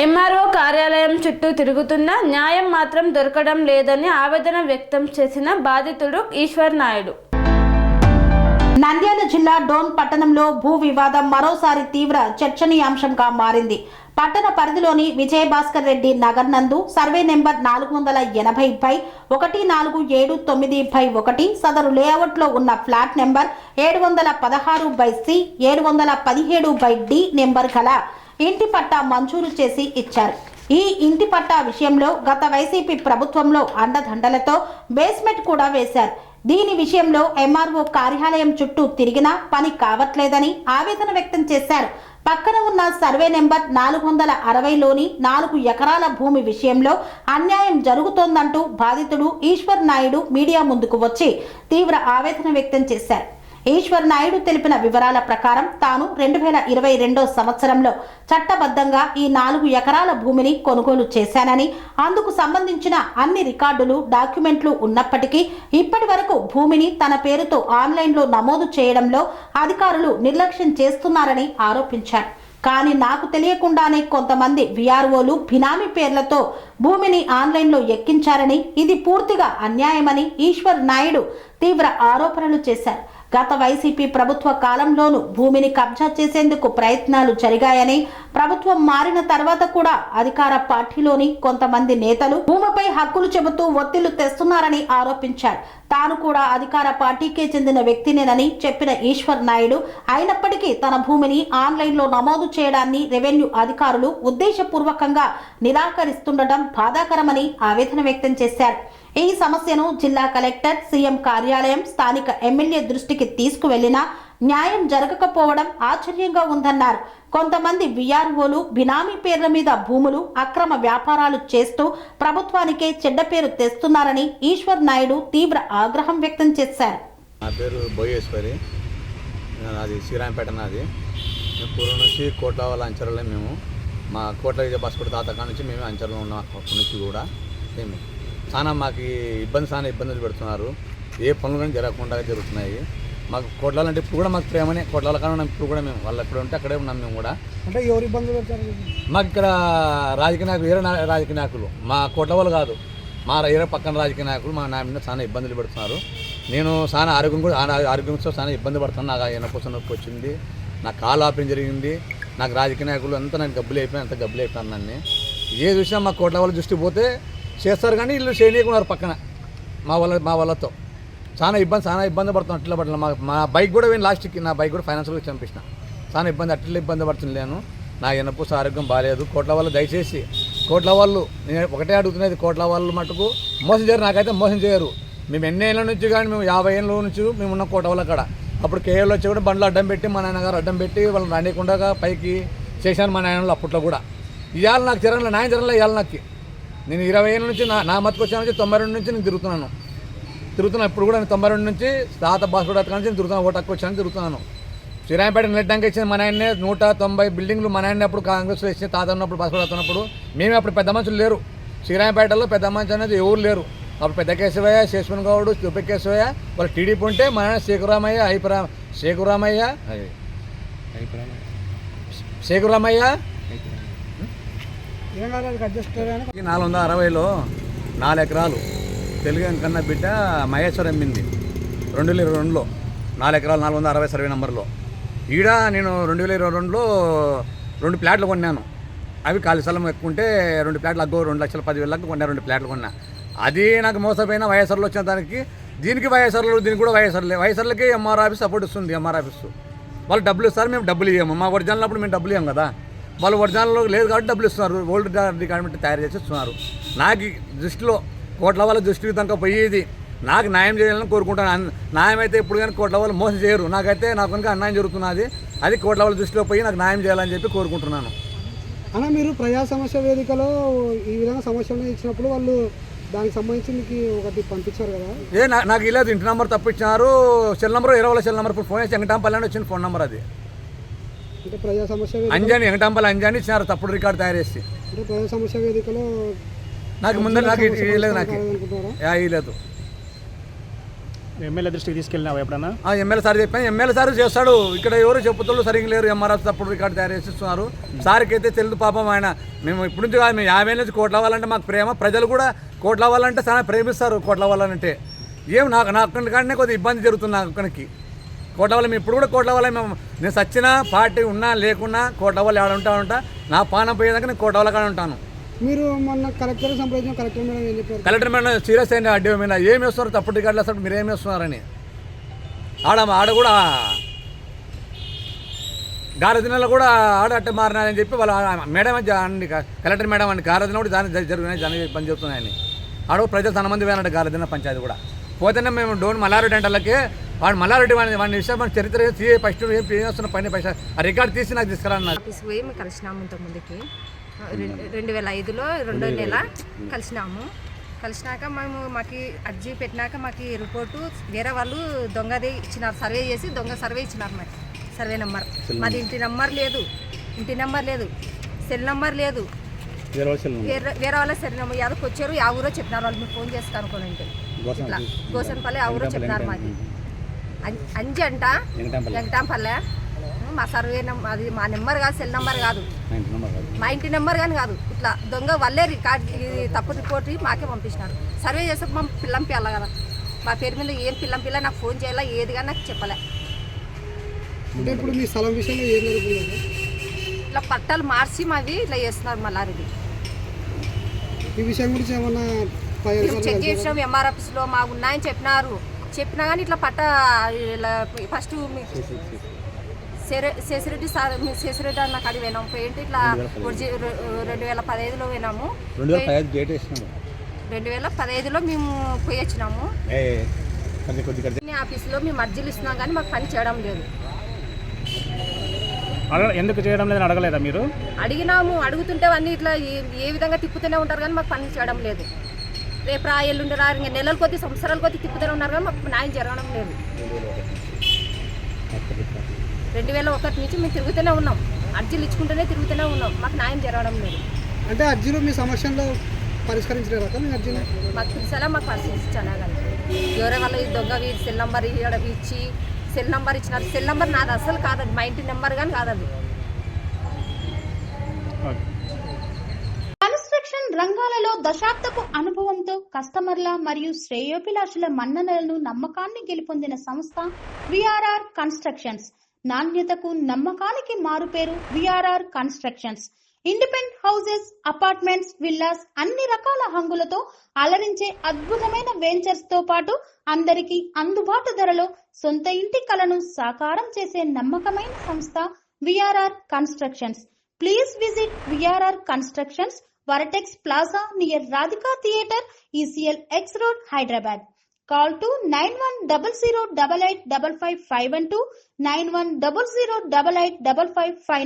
MRO కార్యాలయం చుట్టూ తిరుగుతున్నా న్యాయం మాత్రం దొరకడం లేదని ఆవేదన వ్యక్తం చేసిన బాధితుడు ఈశ్వర్ నాయుడు. నంద్యాల జిల్లా డోన్ పట్టణంలో భూ వివాదం మరోసారి తీవ్ర చర్చనీయాంశంగా మారింది. పట్టణ పరిధిలోని విజయభాస్కర్ రెడ్డి నగర్ నందు సర్వే నెంబర్ 480/1479/1 సదరు లేఅవుట్లో ఉన్న flat number 716/C 717/D number గల ఇంటి పట్టా మంజూరు చేసి ఇచ్చారు. ఈ ఇంటి పట్టా విషయంలో గత వైసీపీ ప్రభుత్వంలో అండదండలతో బేస్మెంట్ కూడా వేశారు. దీని విషయంలో ఎంఆర్ఓ కార్యాలయం చుట్టూ తిరిగినా పని కావట్లేదని ఆవేదన వ్యక్తం చేశారు. పక్కన ఉన్న సర్వే నెంబర్ 460లోని 4 ఎకరాల భూమి విషయంలో అన్యాయం జరుగుతోందంటూ బాధితుడు ఈశ్వర్ నాయుడు మీడియా ముందుకు వచ్చి తీవ్ర ఆవేదన వ్యక్తం చేశారు. ఈశ్వర్ నాయుడు తెలిపిన వివరాల ప్రకారం తాను 2022 సంవత్సరంలో చట్టబద్ధంగా ఈ 4 ఎకరాల భూమిని కొనుగోలు చేశానని, అందుకు సంబంధించిన అన్ని రికార్డులు డాక్యుమెంట్లు ఉన్నప్పటికీ ఇప్పటి వరకు భూమిని తన పేరుతో ఆన్లైన్లో నమోదు చేయడంలో అధికారులు నిర్లక్ష్యం చేస్తున్నారని ఆరోపించారు. కానీ నాకు తెలియకుండానే కొంతమంది విఆర్ఓలు బినామీ పేర్లతో భూమిని ఆన్లైన్లో ఎక్కించారని, ఇది పూర్తిగా అన్యాయమని ఈశ్వర్ నాయుడు తీవ్ర ఆరోపణలు చేశారు. గత వైసీపీ ప్రభుత్వ కాలంలోనూ భూమిని కబ్జా చేసేందుకు ప్రయత్నాలు జరిగాయని, ప్రభుత్వం మారిన తర్వాత కూడా అధికార పార్టీలోని కొంతమంది నేతలు భూమిపై హక్కులు చెబుతూ ఒత్తిళ్లు తెస్తున్నారని ఆరోపించారు. తాను కూడా అధికార పార్టీకే చెందిన వ్యక్తినేనని చెప్పిన ఈశ్వర్ నాయుడు అయినప్పటికీ తన భూమిని ఆన్లైన్లో నమోదు చేయడాన్ని రెవెన్యూ అధికారులు ఉద్దేశపూర్వకంగా నిరాకరిస్తుండటం బాధాకరమని ఆవేదన వ్యక్తం చేశారు. ఈ సమస్యను జిల్లా కలెక్టర్, సీఎం కార్యాలయం, స్థానిక ఎమ్మెల్యే దృష్టికి తీసుకువెళ్లినా న్యాయం జరగకపోవడం ఆశ్చర్యంగా ఉందన్నారు. కొంతమంది విఆర్ఓలు బినామీ పేర్ల మీద భూములు, అక్రమ వ్యాపారాలు చేస్తూ ప్రభుత్వానికే చెడ్డ పేరు తెస్తున్నారని ఈశ్వర్ నాయుడు తీవ్ర ఆగ్రహం వ్యక్తం చేశారు. నా పేరు బోయేశ్వరి, నాది శ్రీరాంపేట. నాది పూర్వం నుంచి కోట్ల వాళ్ళ అంచర్లే. మేము మా కోట్ల విజయభాస్కర్ తాతకా నుంచి మేము అంచర్లో ఉన్నాం. అప్పటి నుంచి కూడా మేము చాలా మాకు ఇబ్బందులు పెడుతున్నారు. ఏ పనులు కానీ జరగకుండా జరుగుతున్నాయి. మాకు కోట్లాలంటే ఇప్పుడు కూడా మాకు ప్రేమనే. కోట్ల కారణం ఇప్పుడు కూడా మేము వాళ్ళు ఎక్కడ ఉంటే అక్కడే ఉన్నాం. మేము కూడా అంటే ఎవరు ఇబ్బందులు పెడతారు? మాకు ఇక్కడ రాజకీయ నాయకులు, వేరే రాజకీయ నాయకులు, మా కోట్ల వాళ్ళు కాదు, మా వేరే పక్కన రాజకీయ నాయకులు మా నా మీద చాలా ఇబ్బందులు పెడుతున్నారు. నేను చాలా ఆరోగ్యంతో చాలా ఇబ్బంది పడుతున్నాను. నాకు ఎన్నపోస నొప్పి వచ్చింది, నాకు కాలు ఆపరేషన్ జరిగింది. నాకు రాజకీయ నాయకులు అంతా నాకు గబ్బులు అయిపోయాను. నన్ను ఏ చూసినా మా కోట్ల వాళ్ళ దృష్టి పోతే చేస్తారు, కానీ వీళ్ళు చేయనీయకున్నారు పక్కన మా వాళ్ళతో. చాలా ఇబ్బంది పడుతున్నాను. అట్లా పట్ల మా బైక్ కూడా పోయిన లాస్ట్కి నా బైక్ కూడా ఫైనాన్షియల్గా చంపేసిన. చాలా ఇబ్బంది పడుతున్నాను. నా ఎన్నపూస ఆరోగ్యం బాగాలేదు. కోట్ల వాళ్ళు దయచేసి కోట్ల వాళ్ళు నేను ఒకటే అడుగుతున్నది, కోట్ల వాళ్ళు మటుకు మోసం చేయరు. నాకైతే మోసం చేయరు. మేము ఎన్ని ఏళ్ళ నుంచి కానీ మేము 50 ఏళ్ళ నుంచి మేము ఉన్న కోట్ల వాళ్ళ కాడ అప్పుడు కేఏలో వచ్చి కూడా బండ్లు అడ్డం పెట్టి మా నాన్నగారు అడ్డం పెట్టి వాళ్ళని రానియకుండా పైకి చేశాను మా నాయనలు. అప్పట్లో కూడా ఇవాళ నాకు న్యాయం జరగలే. ఇవాళ నాకు నేను 20 ఏళ్ళ నుంచి నా మతకు వచ్చాను నుంచి 92 నుంచి నేను తిరుగుతున్నాను. ఇప్పుడు కూడా నేను 92 నుంచి తాత బాస్కోట్ నుంచి నేను తిరుగుతున్నాను. ఓటకు వచ్చాను తిరుగుతున్నాను. శ్రీరాంపేట నెట్ ట్యాంక్ ఇచ్చింది మా నాయన్నే. 190 బిల్డింగ్లు మా నాయన అప్పుడు కాంగ్రెస్లో ఇచ్చింది. తాత ఉన్నప్పుడు బాస్కోట్ ఉన్నప్పుడు మేమే అప్పుడు పెద్ద మనుషులు లేరు. శ్రీరాంపేటలో పెద్ద మనిషి అనేది ఎవరు లేరు. అప్పుడు పెద్ద కేశవయ్య, శేషవన్ గౌడ్, చుప్ప కేశవయ్య, వాళ్ళు టీడీపీ ఉంటే మా నాయన శేఖురామయ్య 460లో 4 ఎకరాలు తెలుగు కన్నా బిడ్డ మహేశ్వర్ అమ్మింది 2022లో. 4 ఎకరాలు 460 సర్వే నెంబర్లో. ఈడ నేను 2022లో 2 ప్లాట్లు కొన్నాను. అవి ఖాళీ స్థలం ఎక్కుంటే 2 ప్లాట్లు అగ్గో 2,10,000 కొన్నా. 2 ప్లాట్లు కొన్నా. అది నాకు మోసపోయిన వైఎస్ఆర్లో వచ్చిన దానికి దీనికి దీనికి కూడా వైఎస్ఆర్లకి ఎంఆర్ ఆఫీస్ సపోర్ట్ ఇస్తుంది. ఎంఆర్ ఆఫీస్ వాళ్ళు డబ్బులు ఇస్తారు, మేము డబ్బులు ఇవ్వము. మా ఒరిజినల్ అప్పుడు మేము డబ్బులు ఇవ్వం కదా. వాళ్ళు ఒరిజినల్లో లేదు కాబట్టి డబ్బులు ఇస్తున్నారు. ఓల్డ్ రికార్డుమెంట్ తయారు చేసి ఇస్తున్నారు. నాకు దృష్టిలో కోట్ల వాళ్ళ దృష్టికి దాకా పోయేది నాకు న్యాయం చేయాలని కోరుకుంటాను. న్యాయం అయితే ఇప్పుడు కానీ కోట్ల వాళ్ళు మోసం చేయరు. నాకైతే నాకు కనుక అన్యాయం జరుగుతున్నది. అది కోట్ల వాళ్ళ దృష్టిలో పోయి నాకు న్యాయం చేయాలని చెప్పి కోరుకుంటున్నాను. అలా మీరు ప్రజా సమస్య వేదికలో ఈ విధంగా సమస్యలు ఇచ్చినప్పుడు వాళ్ళు దానికి సంబంధించి మీకు ఒకటి పంపించారు కదా? నాకు ఇలా ఇంటి నెంబర్ తప్పించారు. Cell number 20 cell number phone చేసి వెంకటాంపల్లి అని వచ్చిన ఫోన్ నెంబర్. అది అంటే ప్రజా సమస్య అంజాని, వెంకటాంపల్లి అంజాని ఇచ్చినారు తప్పుడు రికార్డు తయారు చేసి. అంటే ప్రజా సమస్య వేదికలో నాకు ముందర నాకు ఇవ్వలేదు. నాకు ఇవ్వలేదు. ఎమ్మెల్యే దృష్టికి తీసుకెళ్ళినావు ఎప్పుడన్నా? ఎమ్మెల్యే సార్ చెప్పాను, ఎమ్మెల్యే సార్ చేస్తాడు. ఇక్కడ ఎవరు చెప్పుతుళ్ళు సరిగ్గా లేరు. ఎంఆర్ఎఫ్ తప్పుడు రికార్డు తయారు చేసిస్తున్నారు. సార్కి అయితే తెలుసు పాపం. ఆయన మేము ఇప్పుడు నుంచి కాదు, మేము 50 ఏళ్ళ నుంచి కోట్ల అవ్వాలంటే మాకు ప్రేమ. ప్రజలు కూడా కోట్ల అవ్వాలంటే చాలా ప్రేమిస్తారు. కోట్ల అవ్వాలంటే ఏం నాకు అక్కడి కానీ కొద్దిగా ఇబ్బంది జరుగుతుంది. నాకు అక్కడికి కోట్ల వల్ల మేము ఇప్పుడు కూడా కోట్ల వల్ల మేము నేను సచ్చినా పార్టీ ఉన్నా లేకున్నా కోట్ల వల్ల ఉంటా. నా పానం పోయేదాకా నేను కోట్ల వల్ల కానీ ఉంటాను. మీరు మొన్న కలెక్టర్ సంప్రదించిన కలెక్టర్ మేడం ఏం చెప్పారు? కలెక్టర్ మేడం సీరియస్ అయిన అడ్డే మీద ఏం వేస్తున్నారు, తప్పుడు రికార్డులు అసలు మీరు ఏం వేస్తున్నారని. ఆడ కూడా గారదినలో కూడా అట్టే మారినారని చెప్పి వాళ్ళ మేడం అండి, కలెక్టర్ మేడం అండి, గారదిన కూడా దాని జరిగినాయి పని చెప్తున్నాయని. ఆడ ప్రజలు చాలా మంది పోయినట్టు గారదిన పంచాయతీ కూడా పోతేనే మేము డోన్ మల్లారెడ్డి అంటలకి వాడు మల్లారెడ్డి వాడిని విషయం మన చరిత్ర ఫస్ట్ ఏం చేస్తున్న పని పైసా ఆ రికార్డు తీసి నాకు తీసుకురాన్నారు. ఆఫీస్కి పోయి మేము కలిసినాము ఇంతకుముందుకి 2005లో 2వ నెల కలిసినాక మేము మాకు అర్జీ పెట్టినాక మాకు రిపోర్టు వేరే వాళ్ళు దొంగది ఇచ్చినారు. సర్వే చేసి దొంగ సర్వే ఇచ్చినారు. మాకు సర్వే నెంబర్ మాది ఇంటి నెంబర్ లేదు, సెల్ నెంబర్ లేదు. వేరే వాళ్ళ సెల్ నెంబర్ యాదకి వచ్చారు. ఆ ఊరో చెప్పినారు. వాళ్ళు మీరు ఫోన్ చేసి కనుక్కోనంటే ఇట్లా గోసన్పల్లి ఆ ఊరో చెప్పినారు. మాది అంజి అంట వెంకటాంపల్లె. మా సర్వే నెంబర్ అది మా నెంబర్ కాదు, సెల్ నెంబర్ కాదు, మా ఇంటి నెంబర్ కానీ కాదు. ఇట్లా దొంగ వాళ్ళే తప్పు రిపోర్ట్ మాకే పంపించినారు. సర్వే చేస్తే మా పిల్లం పిల్ల కదా, మా పేరు మీద ఏం పిల్ల నాకు ఫోన్ చేయాలా ఏది కానీ నాకు చెప్పలే. అంటే ఇప్పుడు మీ స్థలం విషయంలో ఏం జరుగుతుంది? ఇట్లా పట్టాలు మార్చి మాది ఇట్లా చేస్తున్నారు. మల్లారెడ్డి ఈ విషయం గురించి ఏమన్నా చెక్ చేసినాం ఎంఆర్ఎఫ్స్లో మాకు ఉన్నాయని చెప్పినా కానీ ఇట్లా పట్ట ఫస్ట్ శేషిరెడ్డి సార్ శేషిరెడ్డి అన్న కాడికి పోయినాము. పోయింటి ఇట్లా 2015లో పోయినాము. 2015లో మేము పోయి వచ్చినాము. ఆఫీస్లో మేము అర్జీలు ఇస్తున్నాం కానీ మాకు పని చేయడం లేదు. ఎందుకు చేయడం లేదని అడగలేదా మీరు? అడిగినాము. అడుగుతుంటే అన్నీ ఇట్లా ఏ విధంగా తిప్పుతూనే ఉంటారు కానీ మాకు పని చేయడం లేదు. రేపు ఎల్లుండి ఇంకా నెలల కొద్ది సంవత్సరాల కొద్ది తిప్పుతూనే ఉన్నారు కానీ మాకు న్యాయం జరగడం లేదు. 2001 నుంచి మేము తిరుగుతూనే ఉన్నాం. అర్జీలు ఇచ్చుకుంటూనే తిరుగుతూనే ఉన్నాం. మాకు న్యాయం జరగడం లేదు. అంటే అర్జీలు మీ సమస్యల్లో పరిష్కరించలేదా? అర్జీలు మాకు తెలిసేలా మాకు పరిశీలించాలా కానీ ఎవరే వాళ్ళ ఈ దొంగ సెల్ నెంబర్ ఇచ్చి సెల్ నెంబర్ ఇచ్చినారు. సెల్ నెంబర్ నాది అసలు కాదు, మా ఇంటి నెంబర్ కానీ కాదు. కన్స్ట్రక్షన్ రంగాలలో దశాబ్దపు అనుభవంతో కస్టమర్ల మరియు శ్రేయోభిలాషుల మన్ననలను నమ్మకాన్ని గెలుపొందిన సంస్థ విఆర్ఆర్ కన్స్ట్రక్షన్స్. నాణ్యతకు నమ్మకానికి మారుపేరు VRR constructions. Independent houses, apartments, villas అన్ని రకాల హంగులతో అలరించే అద్భుతమైన వెంచర్స్ తో పాటు అందరికీ అందుబాటు ధరలో సొంత ఇంటి కలను సాకారం చేసే నమ్మకమైన సంస్థ VRR constructions. Please visit VRR constructions, వరటెక్స్ plaza near Radhika theatre, ECL X Road, Hyderabad. Call to 910088555512, 9100885559.